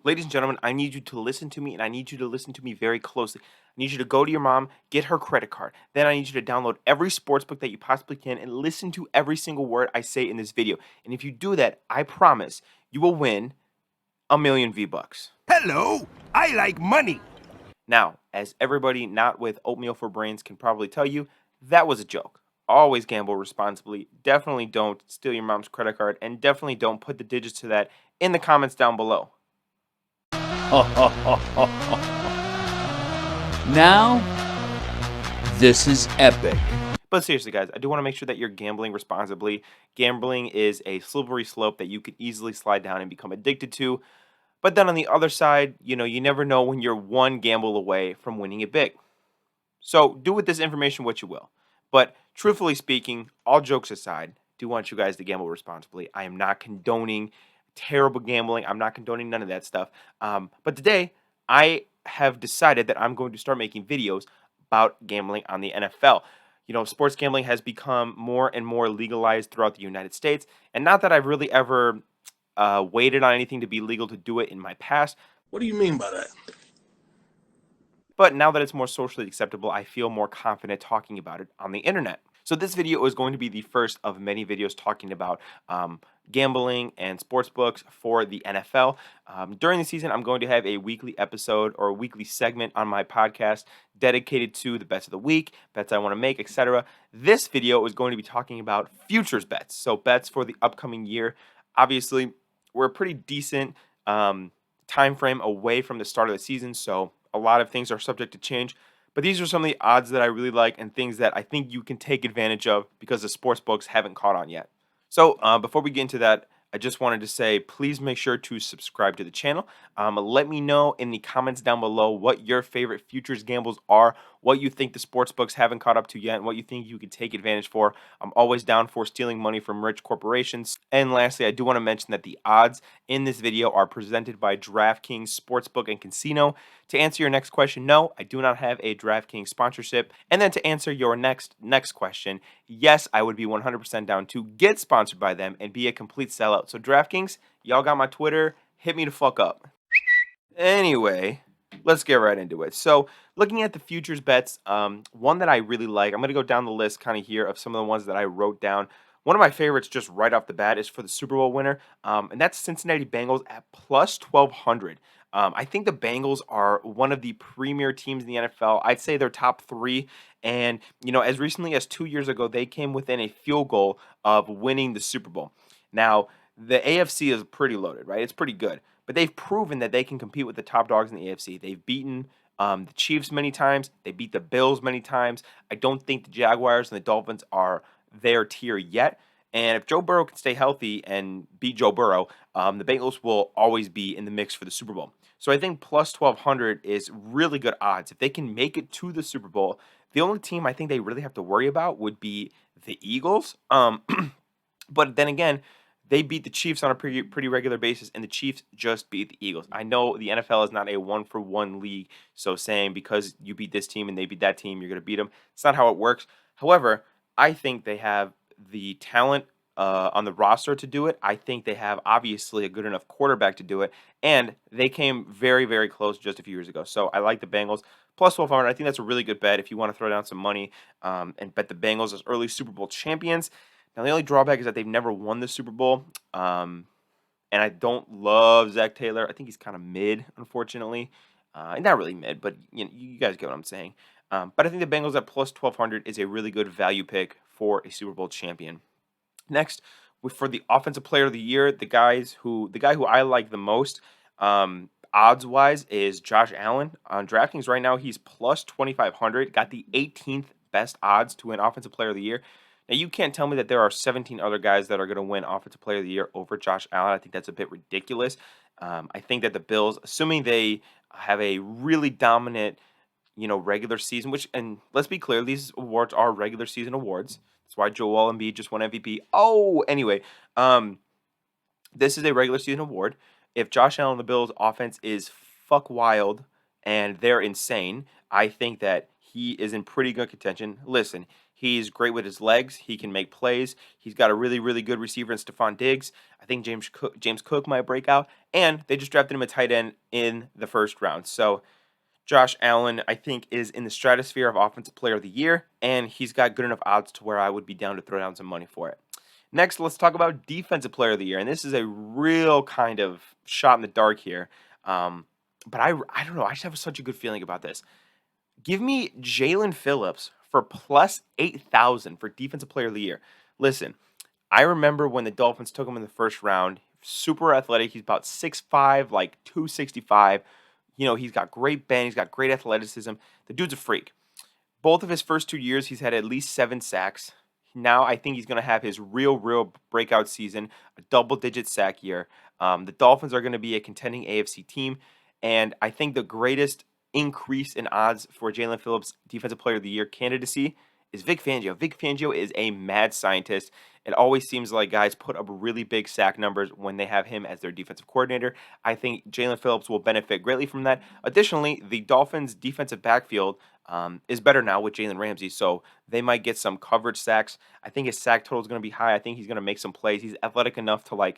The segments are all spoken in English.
Ladies and gentlemen, I need you to listen to me and I need you to listen to me very closely. I need you to go to your mom, get her credit card. Then I need you to download every sports book that you possibly can and listen to every single word I say in this video. And if you do that, I promise you will win a million V-Bucks. Hello, I like money. Now, as everybody not with oatmeal for brains can probably tell you, that was a joke. Always gamble responsibly. Definitely don't steal your mom's credit card and definitely don't put the digits to that in the comments down below. Now, this is epic. But seriously, guys, I do want to make sure that you're gambling responsibly. Gambling is a slippery slope that you could easily slide down and become addicted to. But then on the other side, you never know when you're one gamble away from winning it big. So do with this information what you will. But truthfully speaking, all jokes aside, I do want you guys to gamble responsibly. I am not condoning terrible gambling. I'm not condoning none of that stuff. But today, I have decided that I'm going to start making videos about gambling on the NFL. Sports gambling has become more and more legalized throughout the United States. And not that I've really ever waited on anything to be legal to do it in my past. What do you mean by that? But now that it's more socially acceptable, I feel more confident talking about it on the internet. So this video is going to be the first of many videos talking about gambling and sports books for the NFL. During the season, I'm going to have a weekly episode or a weekly segment on my podcast dedicated to the bets of the week, bets I want to make, etc. This video is going to be talking about futures bets, so bets for the upcoming year. Obviously, we're a pretty decent time frame away from the start of the season, so a lot of things are subject to change. But these are some of the odds that I really like and things that I think you can take advantage of because the sports books haven't caught on yet. So before we get into that, I just wanted to say, please make sure to subscribe to the channel. Let me know in the comments down below what your favorite futures gambles are, what you think the sports books haven't caught up to yet, and what you think you can take advantage for. I'm always down for stealing money from rich corporations. And lastly, I do want to mention that the odds in this video are presented by DraftKings Sportsbook and Casino. To answer your next question, no, I do not have a DraftKings sponsorship. And then to answer your next question, yes, I would be 100% down to get sponsored by them and be a complete sellout. So DraftKings, y'all got my Twitter, hit me the fuck up. Anyway, let's get right into it. So looking at the futures bets, one that I really like, I'm going to go down the list kind of here of some of the ones that I wrote down. One of my favorites just right off the bat is for the Super Bowl winner, and that's Cincinnati Bengals at plus 1,200. I think the Bengals are one of the premier teams in the NFL. I'd say they're top three. And, as recently as 2 years ago, they came within a field goal of winning the Super Bowl. Now, the AFC is pretty loaded, right? It's pretty good. But they've proven that they can compete with the top dogs in the AFC. They've beaten the Chiefs many times. They beat the Bills many times. I don't think the Jaguars and the Dolphins are their tier yet. And if Joe Burrow can stay healthy and beat Joe Burrow, the Bengals will always be in the mix for the Super Bowl. So I think plus 1,200 is really good odds. If they can make it to the Super Bowl, the only team I think they really have to worry about would be the Eagles. But then again, they beat the Chiefs on a pretty regular basis, and the Chiefs just beat the Eagles. I know the NFL is not a one-for-one league, so saying because you beat this team and they beat that team, you're going to beat them. It's not how it works. However, I think they have the talent on the roster to do it. I think they have obviously a good enough quarterback to do it, and they came very, very close just a few years ago. So I like the Bengals plus 1,200. I think that's a really good bet if you want to throw down some money and bet the Bengals as early Super Bowl champions. Now, the only drawback is that they've never won the Super Bowl, and I don't love Zach Taylor. I think he's kind of mid, unfortunately. Not really mid, but you guys get what I'm saying. But I think the Bengals at plus 1,200 is a really good value pick for a Super Bowl champion. Next, for the Offensive Player of the Year, the guy who I like the most, odds-wise, is Josh Allen. On DraftKings right now, he's plus 2,500, got the 18th best odds to win Offensive Player of the Year. Now, you can't tell me that there are 17 other guys that are going to win Offensive Player of the Year over Josh Allen. I think that's a bit ridiculous. I think that the Bills, assuming they have a really dominant, regular season, and let's be clear, these awards are regular season awards. That's why Joel Embiid just won MVP. Oh, anyway, this is a regular season award. If Josh Allen and the Bills' offense is fuck wild and they're insane, I think that he is in pretty good contention. Listen, He's great with his legs. He can make plays. He's got a really, really good receiver in Stephon Diggs. I think James Cook might break out. And they just drafted him a tight end in the first round. So Josh Allen, I think, is in the stratosphere of Offensive Player of the Year, and he's got good enough odds to where I would be down to throw down some money for it. Next, let's talk about Defensive Player of the Year, and this is a real kind of shot in the dark here. But I don't know. I just have such a good feeling about this. Give me Jaelan Phillips for plus 8,000 for Defensive Player of the Year. Listen, I remember when the Dolphins took him in the first round. Super athletic. He's about 6'5", like 265. He's got great bend. He's got great athleticism. The dude's a freak. Both of his first 2 years, he's had at least 7 sacks. Now I think he's going to have his real breakout season, a double-digit sack year. The Dolphins are going to be a contending AFC team, and I think the greatest increase in odds for Jaelan Phillips' Defensive Player of the Year candidacy is Vic Fangio. Vic Fangio is a mad scientist. It always seems like guys put up really big sack numbers when they have him as their defensive coordinator. I think Jaelan Phillips will benefit greatly from that. Additionally, the Dolphins' defensive backfield is better now with Jalen Ramsey, so they might get some coverage sacks. I think his sack total is going to be high. I think he's going to make some plays. He's athletic enough to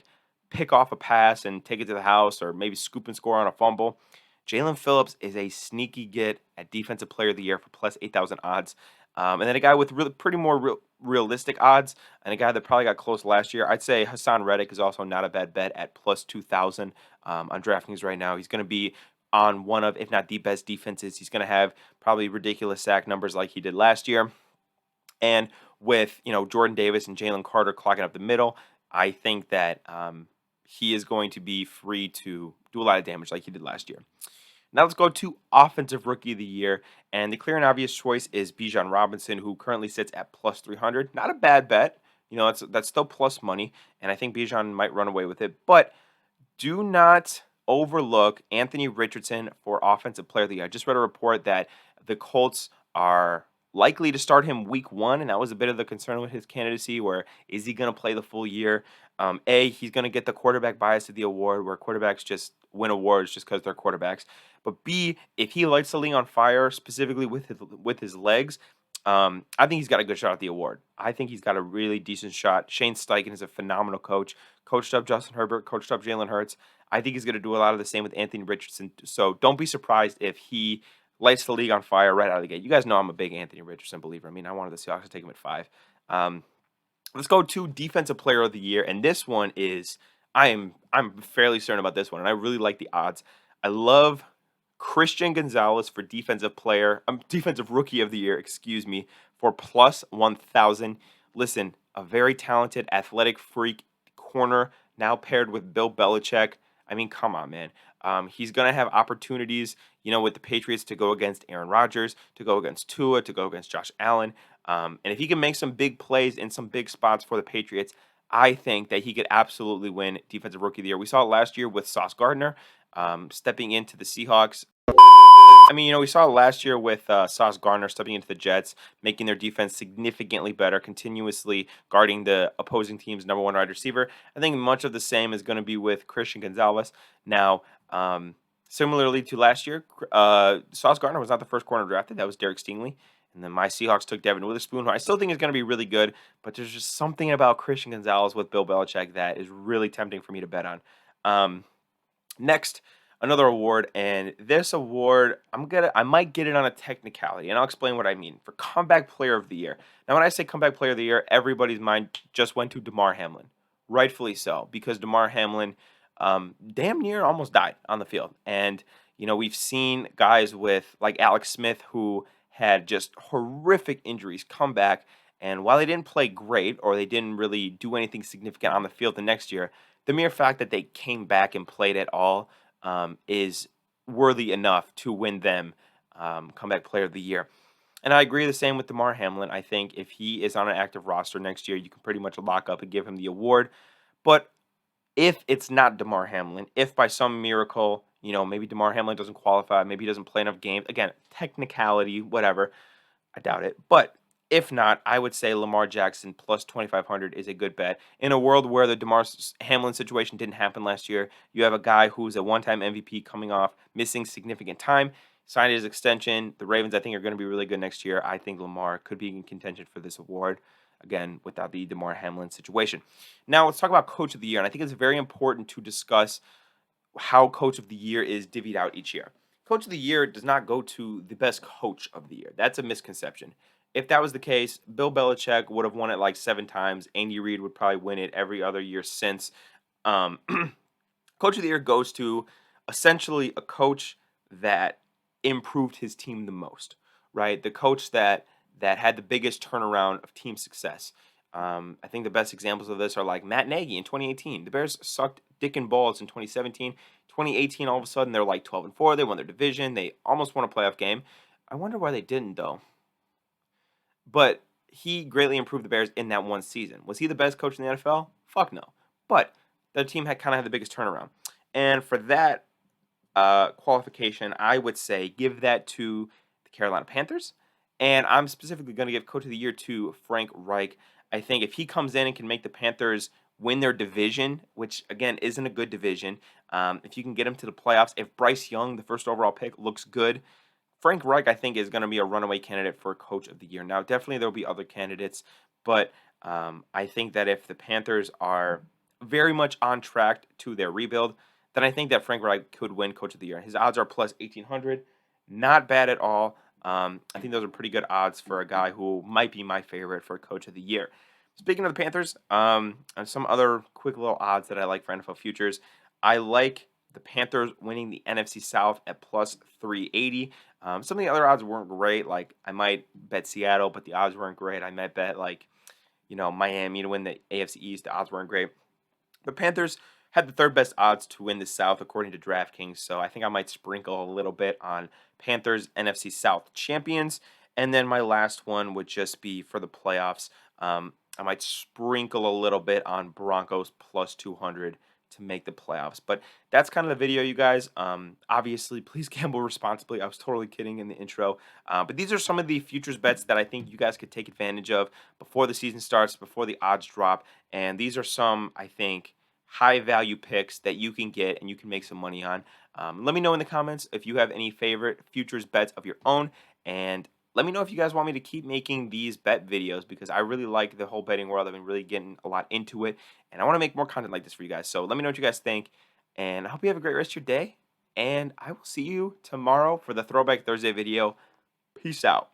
pick off a pass and take it to the house, or maybe scoop and score on a fumble. Jaelan Phillips is a sneaky get at Defensive Player of the Year for plus 8,000 odds. And then a guy with pretty more realistic odds, and a guy that probably got close last year. I'd say Hassan Reddick is also not a bad bet at plus 2,000 on DraftKings right now. He's going to be on one of, if not the best defenses. He's going to have probably ridiculous sack numbers like he did last year. And with Jordan Davis and Jalen Carter clocking up the middle, I think that he is going to be free to do a lot of damage like he did last year. Now let's go to Offensive Rookie of the Year, and the clear and obvious choice is Bijan Robinson, who currently sits at plus 300. Not a bad bet. That's still plus money, and I think Bijan might run away with it. But do not overlook Anthony Richardson for Offensive Player of the Year. I just read a report that the Colts are likely to start him week 1, and that was a bit of the concern with his candidacy, where is he going to play the full year? He's going to get the quarterback bias of the award, where quarterbacks just win awards just because they're quarterbacks. But B, if he lights the league on fire, specifically with his legs, I think he's got a good shot at the award. I think he's got a really decent shot. Shane Steichen is a phenomenal coach. Coached up Justin Herbert, coached up Jalen Hurts. I think he's going to do a lot of the same with Anthony Richardson. So don't be surprised if he lights the league on fire right out of the gate. You guys know I'm a big Anthony Richardson believer. I mean, I wanted the Seahawks to take him at 5. Let's go to Defensive Player of the Year, and this one is I'm fairly certain about this one, and I really like the odds. I love Christian Gonzales for Defensive Rookie of the Year, for plus 1,000. Listen, a very talented, athletic freak corner now paired with Bill Belichick. I mean, come on, man. He's going to have opportunities, with the Patriots to go against Aaron Rodgers, to go against Tua, to go against Josh Allen. And if he can make some big plays in some big spots for the Patriots, I think that he could absolutely win Defensive Rookie of the Year. We saw it last year with Sauce Gardner stepping into the Seahawks. I mean, we saw it last year with Sauce Gardner stepping into the Jets, making their defense significantly better, continuously guarding the opposing team's number 1 wide receiver. I think much of the same is going to be with Christian Gonzalez. Now, similarly to last year, Sauce Gardner was not the first corner drafted. That was Derek Stingley. And then my Seahawks took Devin Witherspoon, who I still think is going to be really good, but there's just something about Christian Gonzalez with Bill Belichick that is really tempting for me to bet on. Next, another award, and this award, I might get it on a technicality, and I'll explain what I mean. For Comeback Player of the Year. Now, when I say Comeback Player of the Year, everybody's mind just went to Damar Hamlin. Rightfully so, because Damar Hamlin damn near almost died on the field. And, we've seen guys like Alex Smith who had just horrific injuries come back, and while they didn't play great or they didn't really do anything significant on the field the next year, the mere fact that they came back and played at all is worthy enough to win them Comeback Player of the Year. And I agree the same with Damar Hamlin. I think if he is on an active roster next year, you can pretty much lock up and give him the award. But if it's not Damar Hamlin, if by some miracle, maybe Damar Hamlin doesn't qualify, maybe he doesn't play enough games, again, technicality, whatever, I doubt it. But If not, I would say Lamar Jackson plus 2,500 is a good bet. In a world where the Hamlin situation didn't happen last year, you have a guy who's a one-time MVP coming off missing significant time, signed his extension. The Ravens, I think, are going to be really good next year. I think Lamar could be in contention for this award, again, without the Damar Hamlin situation. Now, let's talk about Coach of the Year, and I think it's very important to discuss how Coach of the Year is divvied out each year. Coach of the Year does not go to the best coach of the year. That's a misconception. If that was the case, Bill Belichick would have won it like 7 times. Andy Reid would probably win it every other year since. Um, Coach of the Year goes to essentially a coach that improved his team the most, right? The coach that had the biggest turnaround of team success. I think the best examples of this are like Matt Nagy in 2018. The Bears sucked dick and balls in 2017. 2018, all of a sudden, they're like 12-4. They won their division. They almost won a playoff game. I wonder why they didn't, though. But he greatly improved the Bears in that one season. Was he the best coach in the NFL? Fuck no. But the team had kind of had the biggest turnaround. And for that qualification, I would say give that to the Carolina Panthers. And I'm specifically going to give Coach of the Year to Frank Reich. I think if he comes in and can make the Panthers win their division, which again isn't a good division, if you can get them to the playoffs, if Bryce Young, the first overall pick, looks good, Frank Reich, I think, is going to be a runaway candidate for Coach of the Year. Now, definitely there'll be other candidates, but I think that if the Panthers are very much on track to their rebuild, then I think that Frank Reich could win Coach of the Year. His odds are plus 1,800. Not bad at all. I think those are pretty good odds for a guy who might be my favorite for Coach of the Year. Speaking of the Panthers, and some other quick little odds that I like for NFL futures, I like the Panthers winning the NFC South at plus 380. Some of the other odds weren't great. Like I might bet Seattle, but the odds weren't great. I might bet like, Miami to win the AFC East. The odds weren't great. The Panthers had the third best odds to win the South according to DraftKings. So I think I might sprinkle a little bit on Panthers NFC South champions. And then my last one would just be for the playoffs. I might sprinkle a little bit on Broncos plus 200 to make the playoffs. But that's kind of the video, you guys. Obviously, please gamble responsibly. I was totally kidding in the intro. But these are some of the futures bets that I think you guys could take advantage of before the season starts, before the odds drop. And these are some, I think, high value picks that you can get and you can make some money on. Let me know in the comments if you have any favorite futures bets of your own. And let me know if you guys want me to keep making these bet videos because I really like the whole betting world. I've been really getting a lot into it, and I want to make more content like this for you guys. So let me know what you guys think, and I hope you have a great rest of your day, and I will see you tomorrow for the Throwback Thursday video. Peace out.